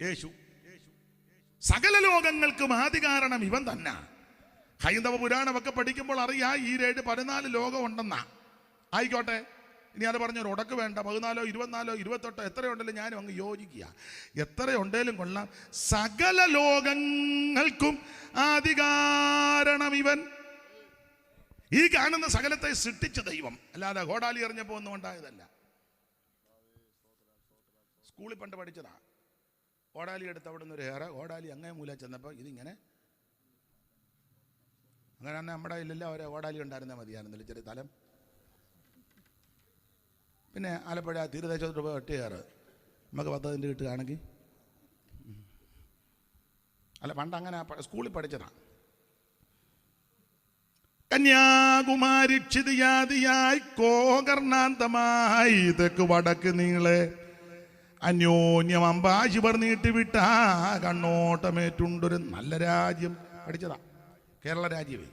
യേശു. സകല ലോകങ്ങൾക്കും ആദി കാരണം ഇവൻ തന്നെ. ഹൈന്ദവ പുരാണമൊക്കെ പഠിക്കുമ്പോൾ അറിയാം ഈ 14 ലോകം ഉണ്ടെന്നാ. ആയിക്കോട്ടെ, ഇനി അത് പറഞ്ഞൊരു ഉടക്ക് വേണ്ട. 14, 24, 28 എത്രയുണ്ടല്ലോ ഞാനും അങ്ങ് യോജിക്കുക. എത്രയുണ്ടേലും കൊള്ളാം. സകല ലോകങ്ങൾക്കും ആദി കാരണം ഇവൻ. ഈ കാണുന്ന സകലത്തെ സൃഷ്ടിച്ച ദൈവം, അല്ലാതെ കോടാലി എറിഞ്ഞപ്പോൾ ഒന്നും ഉണ്ടായതല്ല. സ്കൂളിൽ പണ്ട് പഠിച്ചതാ. കോടാലി എടുത്ത് അവിടെ നിന്ന് ഒരു ഹെയർ, കോടാലി അങ്ങേ മൂല ചെന്നപ്പോൾ ഇതിങ്ങനെ. അങ്ങനെ തന്നെ നമ്മുടെ ഇല്ലല്ലോ ഒരു കോടാലി ഉണ്ടായിരുന്നാൽ മതിയായിരുന്നില്ല, ചെറിയ തലം. പിന്നെ ആലപ്പുഴ തീരദേശത്തോട്ട് പോയി 8 ഹെയർ നമുക്ക് 10 കിട്ടുകയാണെങ്കിൽ. അല്ല, പണ്ട് അങ്ങനെ സ്കൂളിൽ പഠിച്ചതാണ്. കന്യാകുമാരി ക്ഷിതിയാദിയായി കോകർണാന്തമായി തെക്ക് വടക്ക് നീളെ അന്യോന്യം അമ്പാശിവർ നീട്ടിവിട്ട കണ്ണോട്ടമേറ്റുണ്ടൊരു നല്ല രാജ്യം. പഠിച്ചതാ, കേരള രാജ്യമേ.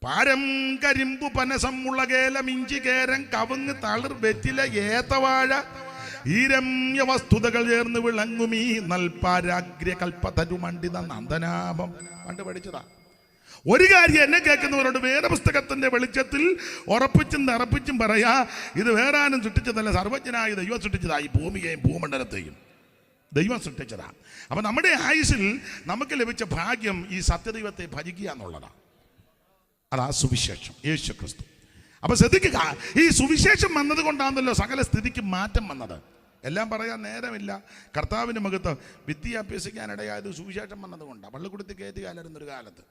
പാരം കരിമ്പു പനസമുള്ള കേലം ഇഞ്ചി കേരം കവുങ്ങ് തളിർ വെറ്റില ഏത്തവാഴ ഈ രമ്യ വസ്തുതകൾ ചേർന്ന് വിളങ്ങുമീ നൽപാരാഗ്ര കൽപ്പതരുമണ്ഡിത നന്ദനാഭം. പണ്ട് പഠിച്ചതാ. ഒരു കാര്യം എന്നെ കേൾക്കുന്നവരോട് വേദപുസ്തകത്തിന്റെ വെളിച്ചത്തിൽ ഉറപ്പിച്ചും തറപ്പിച്ചും പറയാ, ഇത് വേറാനും സൃഷ്ടിച്ചതല്ല, സർവജ്ഞനായ ദൈവം സൃഷ്ടിച്ചതായി. ഭൂമിയെയും ഭൂമണ്ഡലത്തെയും ദൈവം സൃഷ്ടിച്ചതാ. അപ്പൊ നമ്മുടെ ആയുസ്സിൽ നമുക്ക് ലഭിച്ച ഭാഗ്യം ഈ സത്യദൈവത്തെ ഭജിക്കുക എന്നുള്ളതാണ്. അതാ സുവിശേഷം, യേശു ക്രിസ്തു. അപ്പൊ ശ്രദ്ധിക്കുക, ഈ സുവിശേഷം വന്നത് കൊണ്ടാണല്ലോ സകല സ്ഥിതിക്ക് മാറ്റം വന്നത്. എല്ലാം പറയാൻ നേരമില്ല. കർത്താവിൻ്റെ മഹത്വം. വിദ്യ അഭ്യസിക്കാനിടയായത് സുവിശേഷം വന്നത് കൊണ്ടാണ്. പള്ളിക്കൂടത്തിൽ കയറ്റുകാലായിരുന്നൊരു കാലത്ത്.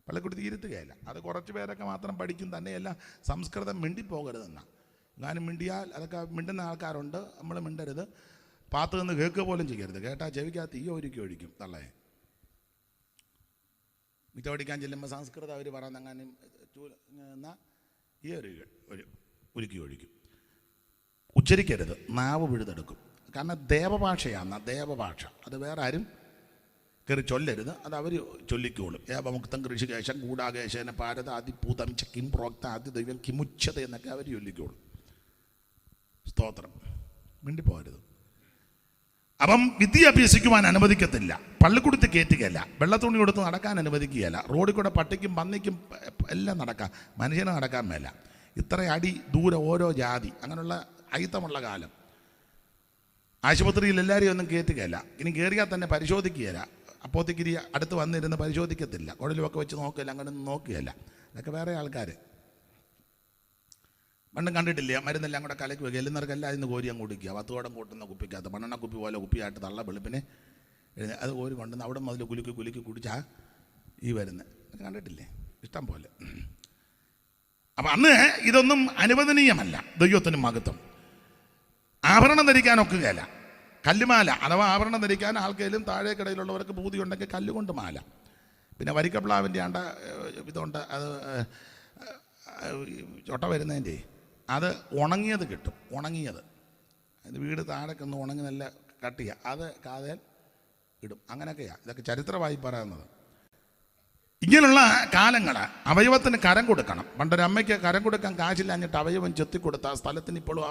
പള്ളിക്കൂടത്തിൽ ഇരുത്തുകയല്ല, അത് കുറച്ച് പേരൊക്കെ മാത്രം പഠിക്കും. തന്നെയല്ല, സംസ്കൃതം മിണ്ടിപ്പോകരുതെന്നാണ്. ഞാനും മിണ്ടിയാൽ അതൊക്കെ മിണ്ടുന്ന ആൾക്കാരുണ്ട്, നമ്മൾ മിണ്ടരുത്. പാത്ത് നിന്ന് കേൾക്കുക പോലും ചെയ്യരുത്. കേട്ടാൽ ചെവിക്കകത്ത് ഈ ഒഴിക്കും തള്ളേ. മിറ്റോടിക്കാൻ ചെല്ലുമ്പോൾ സംസ്കൃതം അവർ പറയുന്നങ്ങനെ എന്നാൽ ഈ ഉരുക്കി ഒഴിക്കും. ഉച്ചരിക്കരുത്, നാവ് പിഴുതെടുക്കും. കാരണം ദേവഭാഷയാണ്, ദേവഭാഷ. അത് വേറെ ആരും കയറി ചൊല്ലരുത്, അത് അവർ ചൊല്ലിക്കോളും. ഏവമുക്തം കൃഷികേശം കൂടാകേശേന പാരത അതിഭൂതം കിം പ്രോക്ത ആദ്യ ദൈവം കിമുച്ഛത എന്നൊക്കെ അവർ ചൊല്ലിക്കോളും. സ്തോത്രം. മിണ്ടിപ്പോകരുത്. അപ്പം വിദ്യ അഭ്യസിക്കുവാൻ അനുവദിക്കത്തില്ല, പള്ളിക്കൂടത്തിൽ കയറ്റുകയല്ല, വെള്ളത്തുണി കൊടുത്ത് നടക്കാൻ അനുവദിക്കുകയല്ല, റോഡിൽ കൂടെ പട്ടിക്കും പന്നിക്കും എല്ലാം നടക്കാം, മനുഷ്യന് നടക്കാൻ മേല. ഇത്ര അടി ദൂരെ ഓരോ ജാതി, അങ്ങനെയുള്ള അയിത്തമുള്ള കാലം. ആശുപത്രിയിൽ എല്ലാവരെയും ഒന്നും കയറ്റുകയല്ല. ഇനി കയറിയാൽ തന്നെ പരിശോധിക്കുകയില്ല. അപ്പോത്തിക്കിരി അടുത്ത് വന്നിരുന്ന് പരിശോധിക്കത്തില്ല, കുഴലുമൊക്കെ വെച്ച് നോക്കില്ല, അങ്ങനെ നോക്കുകയല്ല. അതൊക്കെ വേറെ ആൾക്കാർ. പണ്ടും കണ്ടിട്ടില്ല, മരുന്നെല്ലാം കൂടെ കലക്കി വെക്കുക, എല്ലാവർക്കെല്ലാം ഇന്ന് കോരി അങ്ങ് കുടിക്കുക. 10 കുടം കൂട്ടുന്ന കുപ്പിക്കകത്ത് മണ്ണെണ്ണ കുപ്പി പോലെ കുപ്പിയായിട്ട് തള്ള വെളുപ്പിനെ അത് കോരി കൊണ്ടുവന്ന് അവിടെ മുതൽ കുലുക്കി കുടിച്ചാൽ ഈ വരുന്നത് കണ്ടിട്ടില്ലേ, ഇഷ്ടം പോലെ. അപ്പം അന്ന് ഇതൊന്നും അനുവദനീയമല്ല. ദൈവത്തിന് മഹത്വം. ആഭരണം ധരിക്കാനൊക്കുകയല്ല. കല്ലുമാല അഥവാ ആഭരണം ധരിക്കാൻ ആൾക്കാരും താഴേക്കിടയിലുള്ളവർക്ക് ബൂതി ഉണ്ടെങ്കിൽ കല്ലുകൊണ്ട് മാല. പിന്നെ വരിക്കപ്ലാവിൻ്റെ ഇതുണ്ട്, അത് ചൊട്ട വരുന്നതിൻ്റെ അത് ഉണങ്ങിയത് കിട്ടും. ഉണങ്ങിയത് അത് വീട് താഴേക്കൊന്ന് ഉണങ്ങി നല്ല കട്ടിയ അത് കാതേൽ ഇടും. അങ്ങനെയൊക്കെയാണ് ഇതൊക്കെ ചരിത്രമായി പറയുന്നത്. ഇങ്ങനെയുള്ള കാലങ്ങൾ അവയവത്തിന് കരം കൊടുക്കണം. പണ്ടൊരമ്മയ്ക്ക് കരം കൊടുക്കാൻ കാശില്ലാഞ്ഞിട്ട് അവയവം ചെത്തിക്കൊടുത്ത സ്ഥലത്തിന് ഇപ്പോഴും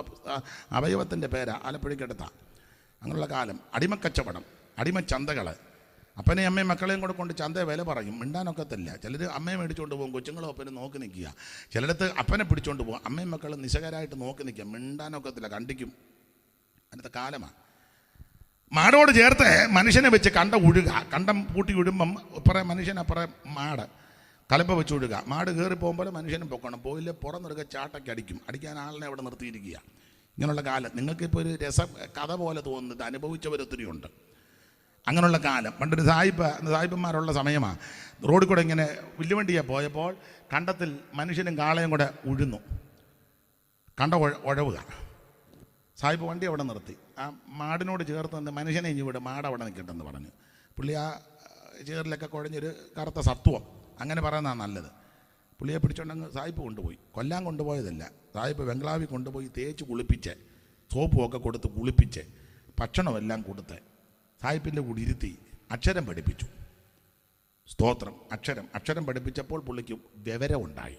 അവയവത്തിൻ്റെ പേരാ ആലപ്പുഴയ്ക്കടുത്താണ്. അങ്ങനെയുള്ള കാലം. അടിമക്കച്ചവടം, അടിമച്ചന്തകൾ. അപ്പനെയും അമ്മയും മക്കളെയും കൂടെ കൊണ്ട് ചന്തയെ വില പറയും. മിണ്ടാനൊക്കത്തില്ല. ചിലർ അമ്മയെ മേടിച്ചുകൊണ്ട് പോകും, കൊച്ചുങ്ങളും അപ്പനും നോക്കി നിൽക്കുക. ചിലടത്ത് അപ്പനെ പിടിച്ചുകൊണ്ട് പോകും, അമ്മയും മക്കളും നിശകരായിട്ട് നോക്കി നിൽക്കുക. മിണ്ടാനൊക്കത്തില്ല, കണ്ടിക്കും. അങ്ങനത്തെ കാലമാണ്. മാടോട് ചേർത്ത് മനുഷ്യനെ വെച്ച് കണ്ടം പൂട്ടി ഉഴുമ്പം ഇപ്പറേ മനുഷ്യൻ അപ്പറേ മാട് കലപ്പ വെച്ച് ഒഴുക. മാട് കയറി പോകുമ്പോൾ മനുഷ്യനും പൊക്കണം. പോയില്ലേ പുറന്നിറുക ചാട്ടയ്ക്ക് അടിക്കും. അടിക്കാൻ ആളിനെ അവിടെ നിർത്തിയിരിക്കുക. ഇങ്ങനെയുള്ള കാലം നിങ്ങൾക്കിപ്പോൾ ഒരു കഥ പോലെ തോന്നുന്നത് അനുഭവിച്ചവരൊത്തിരി ഉണ്ട്. അങ്ങനെയുള്ള കാലം. പണ്ടൊരു സായിപ്പന്മാരുള്ള സമയമാണ്. റോഡിൽ കൂടെ ഇങ്ങനെ വില്ലുവണ്ടിയെ പോയപ്പോൾ കണ്ടത്തിൽ മനുഷ്യനും കാളയും കൂടെ ഉഴുന്നു. കണ്ട ഉഴവുക. സായിപ്പ് വണ്ടി അവിടെ നിർത്തി. ആ മാടിനോട് ചേർത്ത് നിന്ന് മനുഷ്യനെ ഇനി ഇവിടെ മാട് അവിടെ നിൽക്കട്ടെന്ന് പറഞ്ഞു. പുള്ളി ആ ചേറിലൊക്കെ കുഴഞ്ഞൊരു കറുത്ത സത്വം, അങ്ങനെ പറയുന്നതാണ് നല്ലത്. പുള്ളിയെ പിടിച്ചോണ്ടങ്ങ് സായിപ്പ് കൊണ്ടുപോയി. കൊല്ലാൻ കൊണ്ടുപോയതല്ല, സായിപ്പ് ബംഗ്ലാവിൽ കൊണ്ടുപോയി തേച്ച് കുളിപ്പിച്ച്, സോപ്പുമൊക്കെ കൊടുത്ത് കുളിപ്പിച്ച്, ഭക്ഷണമെല്ലാം കൊടുത്ത് സായിപ്പിൻ്റെ കൂടി ഇരുത്തി അക്ഷരം പഠിപ്പിച്ചു. സ്തോത്രം. അക്ഷരം പഠിപ്പിച്ചപ്പോൾ പുള്ളിക്ക് വിവരമുണ്ടായി.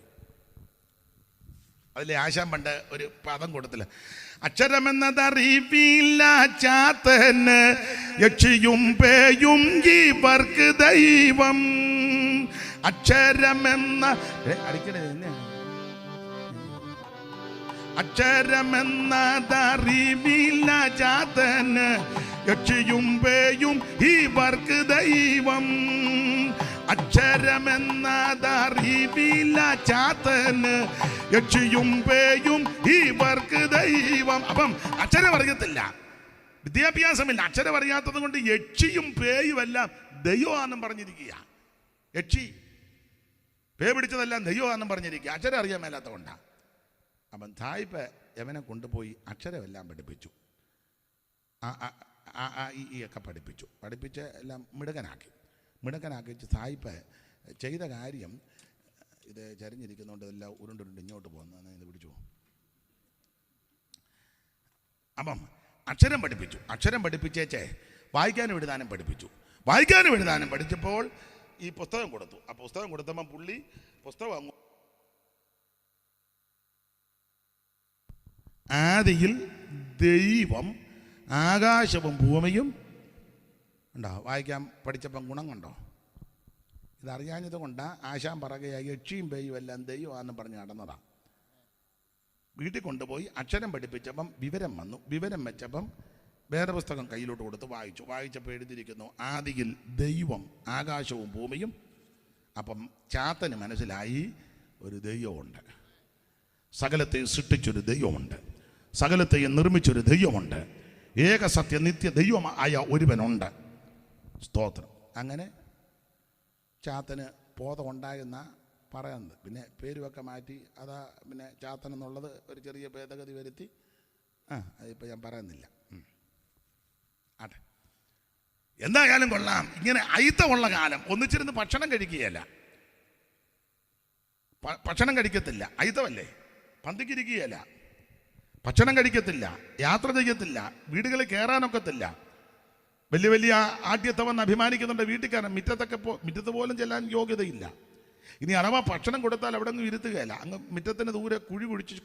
അതിലെ ആശാൻ പണ്ട് ഒരു പദം കൊടുത്തില്ല, അക്ഷരമെന്നതറിയില്ല ചാത്തന് യക്ഷിയും പേയും ഇവർക്ക് ദൈവം. അക്ഷരമെന്ന അക്ഷരമെന്നതറിവില്ല ചാത്തന്, യക്ഷിയും പേയും ഇവർക്ക് ദൈവം. അക്ഷരമെന്നതറിവില്ല ചാത്തന്, യക്ഷിയും പേയും ഇവർക്ക് ദൈവം. അപ്പം അക്ഷരം അറിയത്തില്ല, വിദ്യാഭ്യാസമില്ല, അക്ഷരം അറിയാത്തത് കൊണ്ട് യക്ഷിയും പേയും എല്ലാം ദൈവമാണെന്നും പറഞ്ഞിരിക്കുക. യക്ഷി പേ പിടിച്ചതെല്ലാം ദൈവമാണെന്നും പറഞ്ഞിരിക്കുക, അക്ഷരം അറിയാൻ മേലാത്ത കൊണ്ടാണ്. അപ്പം സായിപ്പ് യവനെ കൊണ്ടുപോയി അക്ഷരമെല്ലാം പഠിപ്പിച്ചു, ഈ ഒക്കെ പഠിപ്പിച്ച് എല്ലാം മിടുക്കനാക്കി സായിപ്പ് ചെയ്ത കാര്യം, ഇത് ചരിഞ്ഞിരിക്കുന്നതുകൊണ്ട് എല്ലാം ഉരുണ്ടുരുണ്ട് ഇങ്ങോട്ട് പോകുന്ന ഇത് പിടിച്ചു. അപ്പം അക്ഷരം പഠിപ്പിച്ചേച്ചേ വായിക്കാനും എഴുതാനും പഠിച്ചപ്പോൾ ഈ പുസ്തകം കൊടുത്തു. ആ പുസ്തകം കൊടുത്തപ്പം പുള്ളി പുസ്തകം ആദിയിൽ ദൈവം ആകാശവും ഭൂമിയും ഉണ്ടോ. വായിക്കാൻ പഠിച്ചപ്പം ഗുണം കണ്ടോ? ഇതറിയാഞ്ഞത് കൊണ്ടാണ് ആശാൻ പറയുകയായി യക്ഷിയും പേയും എല്ലാം ദൈവമാണെന്ന് പറഞ്ഞ് നടന്നതാണ്. വീട്ടിൽ കൊണ്ടുപോയി അക്ഷരം പഠിപ്പിച്ചപ്പം വിവരം വെച്ചപ്പം വേദപുസ്തകം കയ്യിലോട്ട് കൊടുത്ത് വായിച്ചപ്പോൾ എഴുതിയിരിക്കുന്നു ആദിയിൽ ദൈവം ആകാശവും ഭൂമിയും. അപ്പം ചാത്തന് മനസ്സിലായി ഒരു ദൈവമുണ്ട്, സകലത്തെയും സൃഷ്ടിച്ചൊരു ദൈവമുണ്ട്, സകലത്തെയും നിർമ്മിച്ചൊരു ദൈവമുണ്ട്, ഏക സത്യ നിത്യ ദൈവമായ ഒരുവനുണ്ട്. സ്തോത്രം. അങ്ങനെ ചാത്തന് ബോധം ഉണ്ടായെന്ന പറയുന്നത്. പിന്നെ പേരുമൊക്കെ മാറ്റി അതാ പിന്നെ ചാത്തൻ എന്നുള്ളത് ഒരു ചെറിയ ഭേദഗതി വരുത്തി. അതിപ്പോൾ ഞാൻ പറയുന്നില്ല. അതെ, എന്തായാലും കൊള്ളാം. ഇങ്ങനെ അയിത്തമുള്ള കാലം ഒന്നിച്ചിരുന്ന് ഭക്ഷണം കഴിക്കുകയല്ല, ഭക്ഷണം കഴിക്കത്തില്ല, അയിത്തമല്ലേ, പന്തിക്കിരിക്കുകയല്ല, ഭക്ഷണം കഴിക്കത്തില്ല, യാത്ര ചെയ്യത്തില്ല, വീടുകളിൽ കയറാനൊക്കത്തില്ല. വലിയ ആഢ്യത്തവെന്ന് അഭിമാനിക്കുന്നുണ്ട് വീട്ടിൽ മുറ്റത്ത് പോലും ചെല്ലാൻ യോഗ്യതയില്ല. ഇനി അഥവാ ഭക്ഷണം കൊടുത്താൽ അവിടെ അങ്ങ് ഇരുത്തുകയല്ല, അങ്ങ് മുറ്റത്തിന് ദൂരെ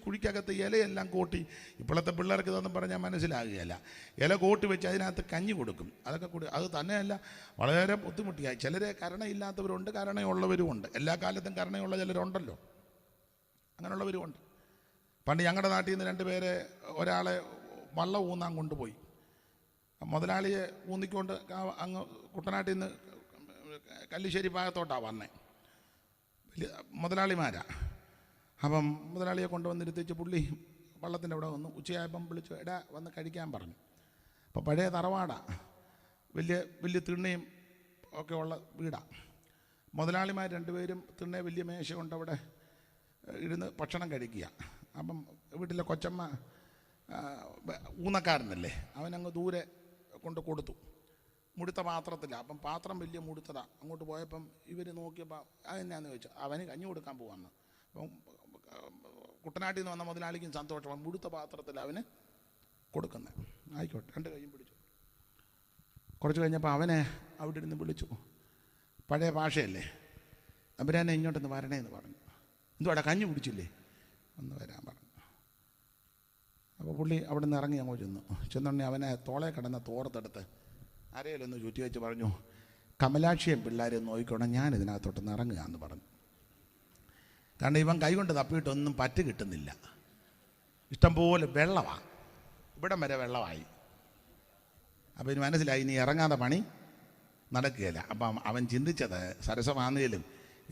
കുഴിക്കകത്ത് ഇലയെല്ലാം കോട്ടി. ഇപ്പോഴത്തെ പിള്ളേർക്ക് ഇതൊന്നും പറഞ്ഞാൽ മനസ്സിലാകുകയല്ല. ഇല കോട്ടി വെച്ച് അതിനകത്ത് കഞ്ഞി കൊടുക്കും. അതൊക്കെ അത് തന്നെയല്ല, വളരെ ബുദ്ധിമുട്ടിയായി. ചിലരെ കരുണയില്ലാത്തവരുണ്ട്, കരുണയുള്ളവരുമുണ്ട്. എല്ലാ കാലത്തും കരുണയുള്ള ചിലരുണ്ടല്ലോ, അങ്ങനെയുള്ളവരുമുണ്ട്. പണ്ട് ഞങ്ങളുടെ നാട്ടിൽ നിന്ന് 2 പേരെ ഒരാളെ വള്ളം ഊന്നാൻ കൊണ്ടുപോയി. മുതലാളിയെ ഊന്നിക്കൊണ്ട് അങ്ങ് കുട്ടനാട്ടിൽ നിന്ന് കല്ലിശ്ശേരി ഭാഗത്തോട്ടാണ് വന്നേ, വലിയ മുതലാളിമാരാ. അപ്പം മുതലാളിയെ കൊണ്ടുവന്നിരുത്തിച്ച് പുള്ളി വള്ളത്തിൻ്റെ അവിടെ വന്നു. ഉച്ചയായപ്പം വിളിച്ചു, എടാ വന്ന് കഴിക്കാൻ പറഞ്ഞു. അപ്പോൾ പഴയ തറവാടാണ്, വലിയ തിണ്ണയും ഒക്കെ ഉള്ള വീടാണ്. മുതലാളിമാർ 2 പേരും തിണ്ണ വലിയ മേശ കൊണ്ട് അവിടെ ഇരുന്ന് ഭക്ഷണം കഴിക്കുക. അപ്പം വീട്ടിലെ കൊച്ചമ്മ ഊന്നക്കാരനല്ലേ, അവനങ്ങ് ദൂരെ കൊണ്ട് കൊടുത്തു, മുടുത്ത പാത്രത്തില്ല. അപ്പം പാത്രം വലിയ മുടുത്തതാണ്. അങ്ങോട്ട് പോയപ്പം ഇവർ നോക്കിയപ്പോൾ അതെന്നാന്ന് ചോദിച്ചു. അവന് കഞ്ഞി കൊടുക്കാൻ പോകാമെന്ന്. അപ്പം കുട്ടനാട്ടിൽ നിന്ന് വന്ന മുതലാളിക്കും സന്തോഷമാണ്, മുടുത്ത പാത്രത്തിൽ അവന് കൊടുക്കുന്നത്. ആയിക്കോട്ടെ, 2 കൈയും പിടിച്ചു. കുറച്ച് കഴിഞ്ഞപ്പോൾ അവനെ അവിടെ ഇരുന്ന് വിളിച്ചു. പഴയ ഭാഷയല്ലേ, അമ്പരാനെ ഇങ്ങോട്ടൊന്ന് വരണേന്ന് പറഞ്ഞു. എന്തുവാടാ കഞ്ഞി കുടിച്ചില്ലേ, ഒന്ന് വരാൻ പറഞ്ഞു. അപ്പോൾ പുള്ളി അവിടെ നിന്ന് ഇറങ്ങി അങ്ങോട്ട് ചെന്നുണ്ടെ അവനെ തോളെ കിടന്ന തോർത്തെടുത്ത് അരയിലൊന്ന് ചുറ്റി വെച്ച് പറഞ്ഞു, കമലാക്ഷിയും പിള്ളേരെ നോക്കിക്കോണം, ഞാൻ ഇതിനകത്തോട്ടൊന്ന് ഇറങ്ങുക എന്ന് പറഞ്ഞു. കാരണം ഇവൻ കൈകൊണ്ട് തപ്പിയിട്ടൊന്നും പറ്റ് കിട്ടുന്നില്ല. ഇഷ്ടംപോലെ വെള്ളമാണ്, ഇവിടം വരെ വെള്ളമായി. അപ്പോൾ ഇനി മനസ്സിലായി ഇനി ഇറങ്ങാതെ പണി നടക്കുകയില്ല. അപ്പം അവൻ ചിന്തിച്ചത് സരസമാണെങ്കിലും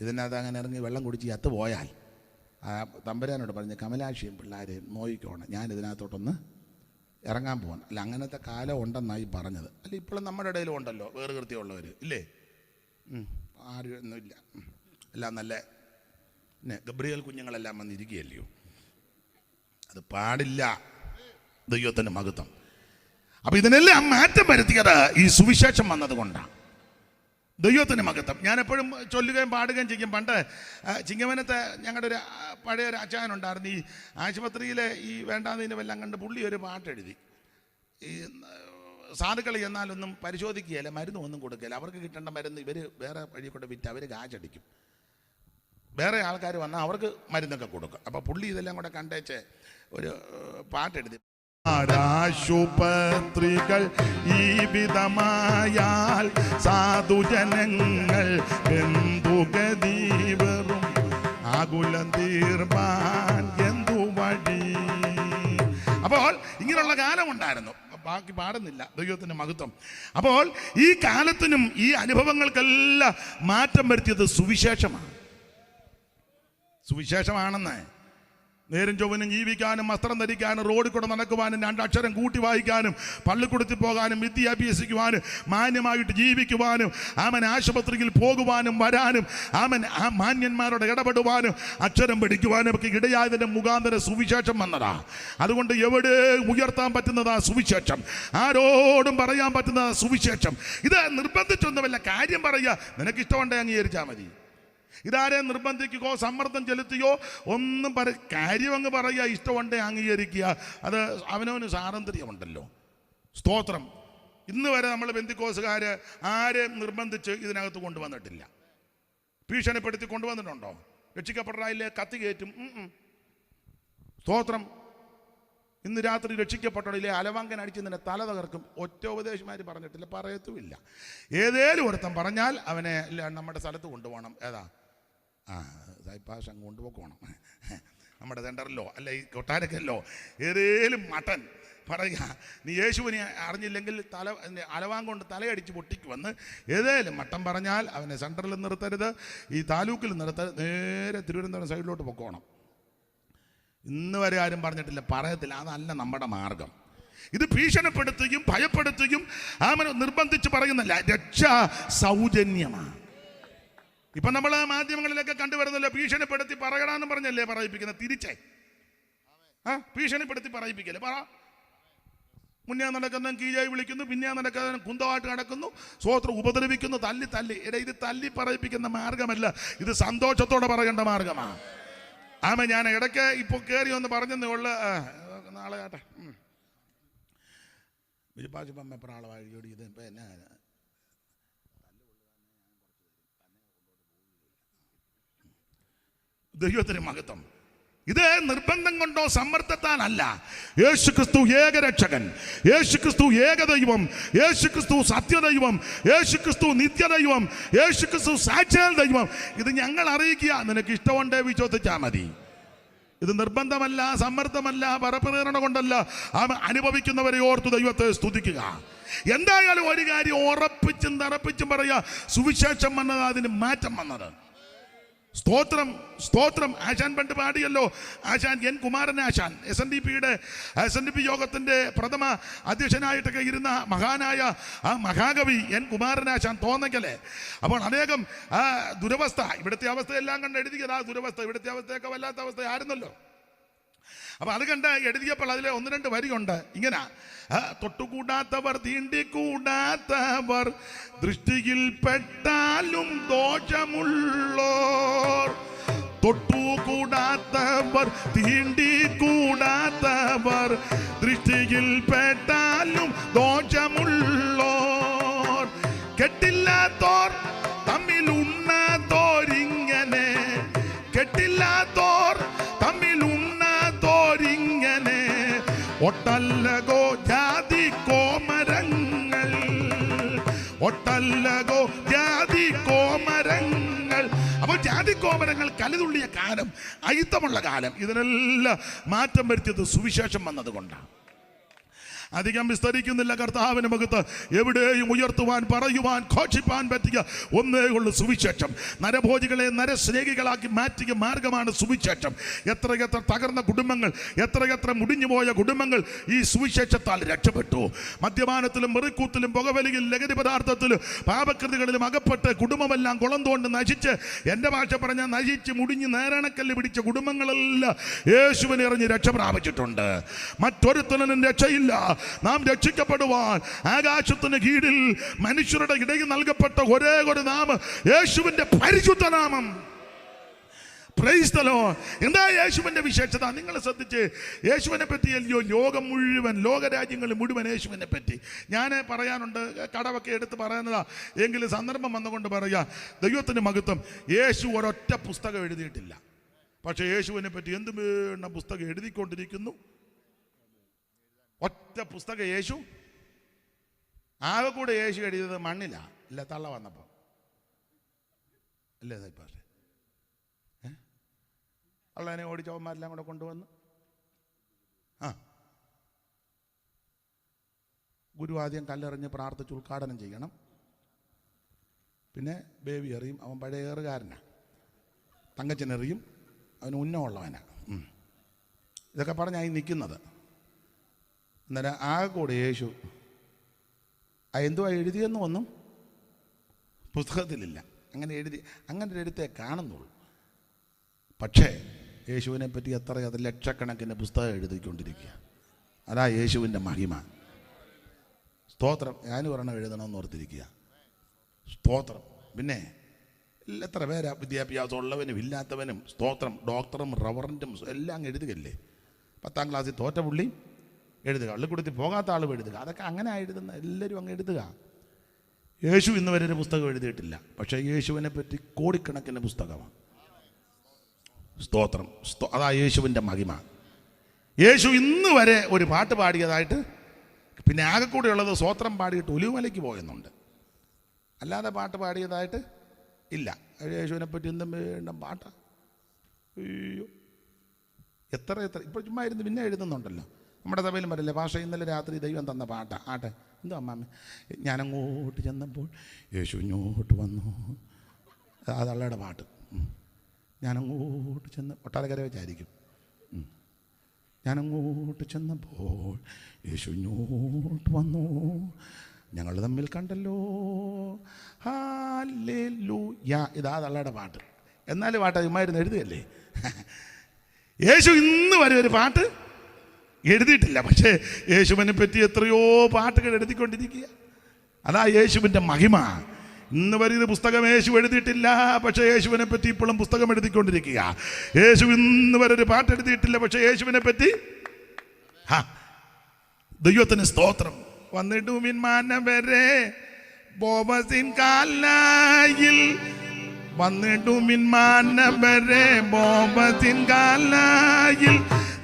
ഇതിനകത്ത് അങ്ങനെ ഇറങ്ങി വെള്ളം കുടിച്ച് ചത്തു പോയാൽ ആ തമ്പുരാനോട് പറഞ്ഞ് കമലാക്ഷിയും പിള്ളേരെയും നോക്കിക്കോണം, ഞാൻ ഇതിനകത്തോട്ടൊന്ന് ഇറങ്ങാൻ പോകണം. അല്ല അങ്ങനത്തെ കാലം ഉണ്ടെന്നായി പറഞ്ഞത്. അല്ല ഇപ്പോഴും നമ്മുടെ ഇടയിലും ഉണ്ടല്ലോ വേറെ കൃത്യമുള്ളവർ ഇല്ലേ? ആരും ഒന്നുമില്ല, എല്ലാം നല്ല പിന്നെ ഗബ്രിയേൽ കുഞ്ഞുങ്ങളെല്ലാം വന്നിരിക്കുകയല്ലയോ. അത് പാടില്ല, ദൈവത്തിൻ്റെ മഹത്വം. അപ്പം ഇതിനെല്ലാം മാറ്റം വരുത്തിയത് ഈ സുവിശേഷം വന്നത് കൊണ്ടാണ്. ദൈവത്തിൻ്റെ മഹത്വം. ഞാനെപ്പോഴും ചൊല്ലുകയും പാടുകയും ചെയ്യും. പണ്ട് ചിങ്ങവനത്തെ ഞങ്ങളുടെ ഒരു പഴയൊരു അച്ചായനുണ്ടായിരുന്നു. ഈ ആശുപത്രിയിലെ ഈ വേണ്ടാതിൻ്റെ എല്ലാം കണ്ട് പുള്ളി ഒരു പാട്ടെഴുതി. ഈ സാധുക്കൾ ചെന്നാലൊന്നും പരിശോധിക്കുകയില്ല, മരുന്നൊന്നും കൊടുക്കുകയില്ല. അവർക്ക് കിട്ടേണ്ട മരുന്ന് ഇവർ വേറെ വഴി കൊണ്ട് വിറ്റ് അവർ കാശടിക്കും. വേറെ ആൾക്കാർ വന്നാൽ അവർക്ക് മരുന്നൊക്കെ കൊടുക്കും. അപ്പോൾ പുള്ളി ഇതെല്ലാം കൂടെ കണ്ടേച്ച് ഒരു പാട്ടെഴുതി. ആശുപത്രികൾ ഈ വിധമായാൽ സാധുജനങ്ങൾ ബന്ധുഗതീവറും ആകുലം തീർപ്പാൻ എന്തു വഴി. അപ്പോൾ ഇങ്ങനെയുള്ള കാലമുണ്ടായിരുന്നു. ബാക്കി പാടുന്നില്ല, ദൈവത്തിൻ്റെ മഹത്വം. അപ്പോൾ ഈ കാലത്തിനും ഈ അനുഭവങ്ങൾക്കെല്ലാം മാറ്റം വരുത്തിയത് സുവിശേഷമാണ്. സുവിശേഷമാണെന്ന് നേരും ചൊവ്വനും ജീവിക്കാനും വസ്ത്രം ധരിക്കാനും റോഡിൽ കൂടെ നടക്കുവാനും 2 അക്ഷരം കൂട്ടി വായിക്കാനും പള്ളിക്കൂടത്തിൽ പോകാനും വിദ്യ അഭ്യസിക്കുവാനും മാന്യമായിട്ട് ജീവിക്കുവാനും ആശുപത്രിയിൽ പോകുവാനും വരാനും മാന്യന്മാരോട് ഇടപെടുവാനും അക്ഷരം പഠിക്കുവാനും ഒക്കെ ഇടയായതിൻ്റെ മുഖാന്തരം സുവിശേഷം വന്നതാ. അതുകൊണ്ട് എവിടെ ഉയർത്താൻ പറ്റുന്നതാ സുവിശേഷം, ആരോടും പറയാൻ പറ്റുന്നതാ സുവിശേഷം. ഇത് നിർബന്ധിച്ചൊന്നുമല്ല, കാര്യം പറയുക, നിനക്കിഷ്ടമുണ്ടെങ്കിൽ അംഗീകരിച്ചാൽ മതി. ഇതാരെ നിർബന്ധിക്കുകയോ സമ്മർദ്ദം ചെലുത്തിയോ ഒന്നും കാര്യം അങ്ങ് പറയുക, ഇഷ്ടമുണ്ടേ അംഗീകരിക്കുക. അത് അവനവന് സ്വാതന്ത്ര്യമുണ്ടല്ലോ. സ്തോത്രം. ഇന്ന് വരെ നമ്മൾ പെന്തിക്കോസുകാർ ആരെയും നിർബന്ധിച്ച് ഇതിനകത്ത് കൊണ്ടുവന്നിട്ടില്ല. ഭീഷണിപ്പെടുത്തി കൊണ്ടുവന്നിട്ടുണ്ടോ? രക്ഷിക്കപ്പെട്ടതിലെ കത്തി കയറ്റും. സ്തോത്രം. ഇന്ന് രാത്രി രക്ഷിക്കപ്പെട്ടതിലെ അലവാങ്കൻ അടിച്ച് നിന്നെ തല തകർക്കും. ഒറ്റ ഉപദേശമാർ പറഞ്ഞിട്ടില്ല, പറയത്തുമില്ല. ഏതേലും ഒരുത്തൻ പറഞ്ഞാൽ അവനെ നമ്മുടെ സ്ഥലത്ത് കൊണ്ടുപോകണം. ഏതാ? സൈപ്പാസ് അങ്ങ് കൊണ്ടുപോക്കണം, നമ്മുടെ സെൻറ്ററിലോ അല്ല ഈ കൊട്ടാരക്കല്ലോ. ഏതേലും മട്ടൻ പറയുക, നീ യേശുവിനെ അറിഞ്ഞില്ലെങ്കിൽ അലവാങ്കൊണ്ട് തലയടിച്ച് പൊട്ടിക്ക് വന്ന് ഏതേലും മട്ടൻ പറഞ്ഞാൽ അവനെ സെൻറ്ററിൽ നിർത്തരുത്, ഈ താലൂക്കിൽ നിർത്തരുത്, നേരെ തിരുവനന്തപുരം സൈഡിലോട്ട് പൊക്കോണം. ഇന്ന് വരെ ആരും പറഞ്ഞിട്ടില്ല, പറയത്തില്ല. അതല്ല നമ്മുടെ മാർഗം. ഇത് ഭീഷണിപ്പെടുത്തുകയും ഭയപ്പെടുത്തുകയും നിർബന്ധിച്ച് പറയുന്നില്ല. രക്ഷ സൗജന്യമാണ്. ഇപ്പം നമ്മൾ മാധ്യമങ്ങളിലൊക്കെ കണ്ടുവരുന്നല്ലോ, ഭീഷണിപ്പെടുത്തി പറയണമെന്ന് പറഞ്ഞല്ലേ പറയിപ്പിക്കുന്നത്. തിരിച്ചേ ഭീഷണിപ്പെടുത്തി പറയിപ്പിക്കല്ലേ. പറ, മുന്നേ നടക്കുന്ന കീഴായി വിളിക്കുന്നു, പിന്നെ നടക്കുന്ന കുന്തമായിട്ട് നടക്കുന്നു, സ്വോത്രം ഉപദ്രവിക്കുന്നു, തല്ലി തല്ലി. ഇത് തല്ലി പറയിപ്പിക്കുന്ന മാർഗമല്ല, ഇത് സന്തോഷത്തോടെ പറയേണ്ട മാർഗമാണ്. ഞാൻ ഇടയ്ക്ക് ഇപ്പോൾ കയറി ഒന്ന് പറഞ്ഞെന്നേ ഉള്ള, നാളെ കേട്ടെ വിജയപ്പാശിപ്പമ്മ വഴിയോടി ഇത് ഇപ്പം എന്നാ ദൈവത്തിന് മഹത്വം. ഇത് നിർബന്ധം കൊണ്ടോ സമ്മർദ്ദത്താലല്ല. യേശുക്രിസ്തു ഏകരക്ഷകൻ, യേശുക്രിസ്തു ഏകദൈവം, യേശുക്രിസ്തു സത്യദൈവം, യേശുക്രിസ്തു നിത്യദൈവം, യേശുക്രിസ്തു സാക്ഷാൽ ദൈവം. ഇത് ഞങ്ങൾ അറിയിക്കുക. നിനക്ക് ഇഷ്ടമുണ്ടേ വിശ്വസിച്ചാൽ മതി. ഇത് നിർബന്ധമല്ല, സമ്മർദ്ദമല്ല, പരപ്രേരണ കൊണ്ടല്ല. അനുഭവിക്കുന്നവരെ ഓർത്ത് ദൈവത്തെ സ്തുതിക്കുക. എന്തായാലും ഒരു കാര്യം ഉറപ്പിച്ചും തറപ്പിച്ചും പറയുക, സുവിശേഷം വന്നത്, അതിന് മാറ്റം വന്നത്. സ്തോത്രം, സ്തോത്രം. ആശാൻ പണ്ട് പാടിയല്ലോ. ആശാൻ എൻ കുമാരൻ ആശാൻ SNDP യോഗത്തിൻ്റെ പ്രഥമ അധ്യക്ഷനായിട്ടൊക്കെ ഇരുന്ന മഹാനായ ആ മഹാകവി എൻ കുമാരൻ ആശാൻ തോന്നക്കല്ലേ. അപ്പോൾ അനേകം ദുരവസ്ഥ, ഇവിടുത്തെ അവസ്ഥയെല്ലാം കണ്ട് എഴുതിയത് ആ ദുരവസ്ഥ, ഇവിടുത്തെ അവസ്ഥയൊക്കെ വല്ലാത്ത അവസ്ഥയായിരുന്നല്ലോ. അപ്പോൾ അത് കണ്ട് എഴുതിയപ്പോൾ അതിലെ 1-2 വരിയുണ്ട് ഇങ്ങനെ: തൊട്ടുകൂടാത്തവർ, തീണ്ടിക്കൂടാത്തവർ, ദൃഷ്ടിയിൽ പെട്ടാലും ദോഷമുള്ളോർ. തൊട്ടുകൂടാത്തവർ, തീണ്ടിക്കൂടാത്തവർ, ദൃഷ്ടിയിൽ പെട്ടാലും ദോഷമുള്ളോർ. കെട്ടില്ലാത്തോർ തമ്മിലുണ്ണാത്തോരിങ്ങനെ, കെട്ടില്ലാത്തോർ തമ്മിലുണ്ണാത്തോരിങ്ങനെ, ഒട്ടല്ലകോ ജാതി കോമരങ്ങൾ, ഒട്ടല്ലകോ ജാതി കോമരങ്ങൾ. അപ്പോൾ ജാതി കോമരങ്ങൾ കലിതുള്ളിയ കാലം, അയിത്തമുള്ള കാലം, ഇതിനെല്ലാം മാറ്റം വരുത്തിയത് സുവിശേഷം വന്നതുകൊണ്ടാണ്. അധികം വിസ്തരിക്കുന്നില്ല. കർത്താവിന് മഹത്വം. എവിടെയും ഉയർത്തുവാൻ, പറയുവാൻ, ഘോഷിപ്പാൻ പറ്റിയ ഒന്നേ ഉള്ളൂ സുവിശേഷം. നരഭോജികളെ നരസ്നേഹികളാക്കി മാറ്റിയ മാർഗമാണ് സുവിശേഷം. എത്രയെത്ര തകർന്ന കുടുംബങ്ങൾ, എത്രയെത്ര മുടിഞ്ഞുപോയ കുടുംബങ്ങൾ ഈ സുവിശേഷത്താൽ രക്ഷപ്പെട്ടു. മദ്യപാനത്തിലും മെറിക്കൂത്തിലും പുകവലിയിലും ലഹരി പദാർത്ഥത്തിലും പാപകൃതികളിലും അകപ്പെട്ട് കുടുംബമെല്ലാം കുളം തോണ്ട് നശിച്ച്, എൻ്റെ ഭാഷ പറഞ്ഞാൽ നശിച്ച് മുടിഞ്ഞ് നേരണക്കല്ല് പിടിച്ച കുടുംബങ്ങളെല്ലാം യേശുവിനെ എറിഞ്ഞ് രക്ഷ പ്രാപിച്ചിട്ടുണ്ട്. മറ്റൊരുത്തനും രക്ഷയില്ല. നാം രക്ഷിക്കപ്പെടുവാൻ ആകാശത്തിന് കീഴിൽ മനുഷ്യരുടെ ഇടയിൽ നൽകപ്പെട്ട ഒരേ ഒരു നാമം യേശുവിന്റെ പരിശുദ്ധ നാമം. Praise the Lord. എന്താ യേശുവിന്റെ വിശേഷത? നിങ്ങൾ ശ്രദ്ധിച്ച്, യേശുവിനെ പറ്റിയല്ലോ ലോകം മുഴുവൻ, ലോകരാജ്യങ്ങൾ മുഴുവൻ യേശുവിനെ പറ്റി. ഞാൻ പറയാനുണ്ട്, കടവൊക്കെ എടുത്ത് പറയുന്നതാ, എങ്കിലും സന്ദർഭം വന്നുകൊണ്ട് പറയാ. ദൈവത്തിന് മഹത്വം. യേശു ഒരൊറ്റ പുസ്തകം എഴുതിയിട്ടില്ല, പക്ഷെ യേശുവിനെ പറ്റി എന്ത് വേണ്ട പുസ്തകം എഴുതിക്കൊണ്ടിരിക്കുന്നു. ഒറ്റ പുസ്തകം യേശു ആകെ കൂടെ യേശു എഴുതിയത് മണ്ണില്ല. ഇല്ല, തള്ള വന്നപ്പോൾ അല്ലേ സാഹിബ്? തള്ളനെ ഓടിച്ചവന്മാരെല്ലാം കൂടെ കൊണ്ടുവന്ന് ഗുരു ആദ്യം കല്ലെറിഞ്ഞ് പ്രാർത്ഥിച്ച് ഉദ്ഘാടനം ചെയ്യണം. പിന്നെ ബേബി എറിയും, അവൻ പഴയ ഏറുകാരനാണ്. തങ്കച്ചനെറിയും, അവന് ഉന്നമുള്ളവനാണ്. ഇതൊക്കെ പറഞ്ഞായി നിൽക്കുന്നത്. അന്നേരം ആകെ കൂടെ യേശു എന്തുവാ എഴുതിയെന്നും ഒന്നും പുസ്തകത്തിലില്ല. അങ്ങനെ ഒരു എഴുത്തേ കാണുന്നുള്ളൂ. പക്ഷേ യേശുവിനെ പറ്റി എത്ര ലക്ഷക്കണക്കിന് പുസ്തകം എഴുതിക്കൊണ്ടിരിക്കുക. അതാ യേശുവിൻ്റെ മഹിമ. സ്തോത്രം. ഞാൻ ഒരെണ്ണം എഴുതണമെന്ന് ഓർത്തിരിക്കുക. സ്തോത്രം. പിന്നെ എത്ര പേരാ വിദ്യാഭ്യാസം ഉള്ളവനും ഇല്ലാത്തവനും സ്തോത്രം. ഡോക്ടറും റവറൻറ്റും എല്ലാം എഴുതുകയല്ലേ. 10ാം ക്ലാസ്സിൽ തോറ്റ പുള്ളി എഴുതുക, പള്ളിക്കൂടത്തിൽ പോകാത്ത ആളും എഴുതുക. അതൊക്കെ അങ്ങനെ എഴുതുന്ന എല്ലാവരും അങ്ങ് എഴുതുക. യേശു ഇന്ന് വരെ ഒരു പുസ്തകം എഴുതിയിട്ടില്ല. പക്ഷേ യേശുവിനെ പറ്റി കോടിക്കണക്കിന് പുസ്തകമാണ്. സ്തോത്രം. അതാ യേശുവിൻ്റെ മഹിമ. യേശു ഇന്ന് വരെ ഒരു പാട്ട് പാടിയതായിട്ട്, പിന്നെ ആകെ കൂടെ ഉള്ളത് സ്തോത്രം പാടിയിട്ട് ഒലിവുമലയ്ക്ക് പോയെന്നുണ്ട്. അല്ലാതെ പാട്ട് പാടിയതായിട്ട് ഇല്ല. യേശുവിനെ പറ്റി എന്തും വേണ്ട പാട്ടാ. അയ്യോ, എത്ര ഇപ്പോൾ ചുമ്മാ ഇരുന്ന് പിന്നെ എഴുതുന്നുണ്ടല്ലോ. നമ്മുടെ സഭയിലും പറയില്ലേ, ഭാഷ ഇന്നലെ രാത്രി ദൈവം തന്ന പാട്ടാ. എന്തോ അമ്മാമ്മ, ഞാനങ്ങോട്ട് ചെന്നപ്പോൾ യേശു ഇങ്ങോട്ട് വന്നു. അതള്ളയുടെ പാട്ട്. ഞാനങ്ങോട്ട് ചെന്ന് ഒട്ടാരക്കര വെച്ചായിരിക്കും. ഞാനങ്ങോട്ട് ചെന്നപ്പോൾ യേശു ഇങ്ങോട്ട് വന്നു, ഞങ്ങൾ തമ്മിൽ കണ്ടല്ലോ, ഹല്ലേലൂയ. ഇതാ തള്ളയുടെ പാട്ട്. എന്നാലും പാട്ട് ചുമ്മായിരുന്നു എഴുതുകയല്ലേ. യേശു ഇന്ന് വരെ ഒരു പാട്ട് എഴുതിയിട്ടില്ല. പക്ഷേ യേശുവിനെ പറ്റി എത്രയോ പാട്ടുകൾ എഴുതിക്കൊണ്ടിരിക്കുക. അതാ യേശുവിൻ്റെ മഹിമ. ഇന്ന് വരെ ഇത് പുസ്തകം യേശു എഴുതിയിട്ടില്ല. പക്ഷേ യേശുവിനെ പറ്റി ഇപ്പോഴും പുസ്തകം എഴുതിക്കൊണ്ടിരിക്കുക. യേശു ഇന്ന് വരെ ഒരു പാട്ട് എഴുതിയിട്ടില്ല. പക്ഷേ യേശുവിനെ പറ്റി ദൈവത്തിന് സ്തോത്രം. വന്നിടുമിൻ മാനവരെ ബോബസിൻ കാലായിൽ, വന്നിടുമിൻ മാനവരെ ബോബസിൻ കാലായിൽ,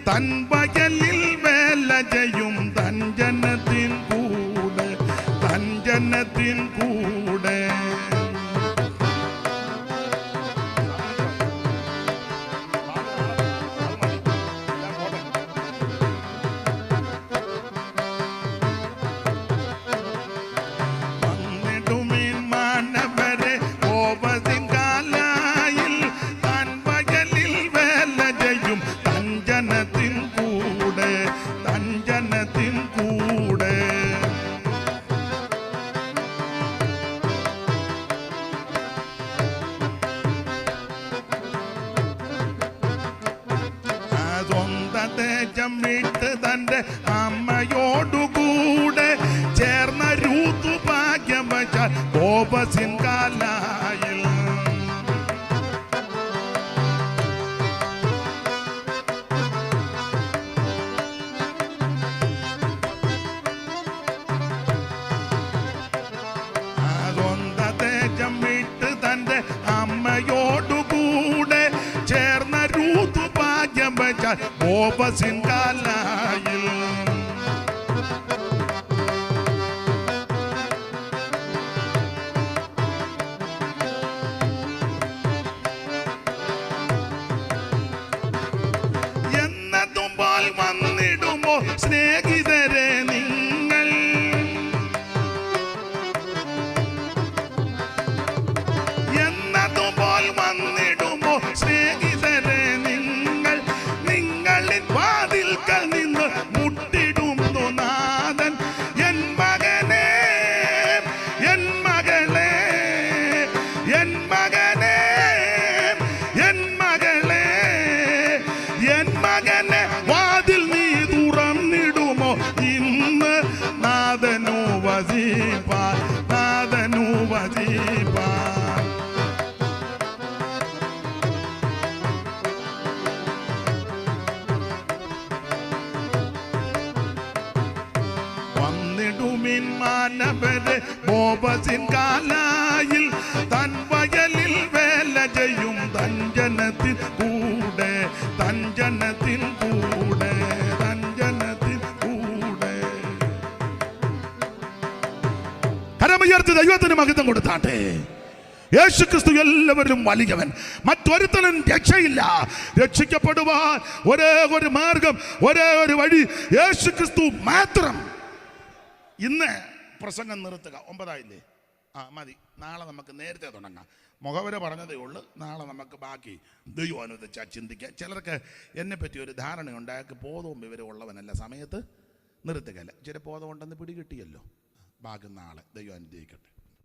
തൻ പകലിൽ വേല ചെയ്യും തൻ ജനത്തിൻ കൂടെ, തൻ ജനത്തിൻ കൂടെ. വന്നിടുമിൻ മാനവരെ ബോബസിൻ കാലായിൽ, തൻ പകലിൽ വേല ചെയ്യും തൻ ജനത്തിൻ കൂടെ, തൻ ജനത്തിൻ കൂടെ. സ്വന്ത ദേശം വിട്ട് തൻ്റെ അമ്മയോടുകൂടെ ചേർന്ന രൂതു ഭാഗ്യം വച്ചാൽ ബോബസിൻ കാലായിൽ. സ്വന്ത ദേശം വിട്ട് തൻ്റെ അമ്മയോടുകൂടെ ചേർന്ന രൂതു ഭാഗ്യം വച്ചാൽ ബോബസിൻ കാലായിൽ. എന്നതുമ്പോൾ വന്നിടുമോ സ്നേഹിതരെ നിങ്ങൾ, എന്നതുമ്പോൾ വന്നിടുമോ സ്നേഹിതരെ നിങ്ങൾ, നിങ്ങളിൽ വാതിൽക്കൽ നിന്ന് മുട്ടിടുന്നു നാഥൻ. എൻ മകനെ, എൻ മകളെ, എൻ മകനെ, എൻ മകളെ, എൻ മകനെ, വാതിൽ നീ തുറന്നിടുമോ ഇന്ന്? നാഥനു വസിപ്പാൻ, നാഥനു വസിപ്പാൻ. വന്നിടുമിൻ മാനവരെ ബോബസിൻ കാലായിൽ, തൻ വയലിൽ വേല ചെയ്യും തൻ ജനത്തിൻ കൂടെ, തൻ ജനത്തിൻ കൂടെ, തൻ ജനത്തിൻ കൂടെ. ഉയർത്തി ദൈവത്തിന് മഹത്വം കൊടുത്താട്ടെ. യേശു ക്രിസ്തു എല്ലാവരും വലിയവൻ, മറ്റൊരുത്തനും രക്ഷയില്ല. രക്ഷിക്കപ്പെടുവാൻ ഒരേ ഒരു മാർഗം, ഒരേ ഒരു വഴി യേശു ക്രിസ്തു മാത്രം. ഇന്ന് പ്രസംഗം നിർത്തുക. 9 മതി. നാളെ നമുക്ക് നേരത്തെ തുടങ്ങാം. മുഖവര പറഞ്ഞതേ ഉള്ളൂ. നാളെ നമുക്ക് ബാക്കി ദൈവം അനുവദിച്ചാൽ ചിന്തിക്കാം. ചിലർക്ക് എന്നെപ്പറ്റി ഒരു ധാരണയുണ്ട്, അയാൾക്ക് ബോധവും വിവരവും ഉള്ളവനല്ല, സമയത്ത് നിർത്തുകയല്ല. ചില ബോധമുണ്ടെന്ന് പിടികിട്ടിയല്ലോ. ബാക്കി നാളെ ദൈവം അനുഗ്രഹിക്കട്ടെ.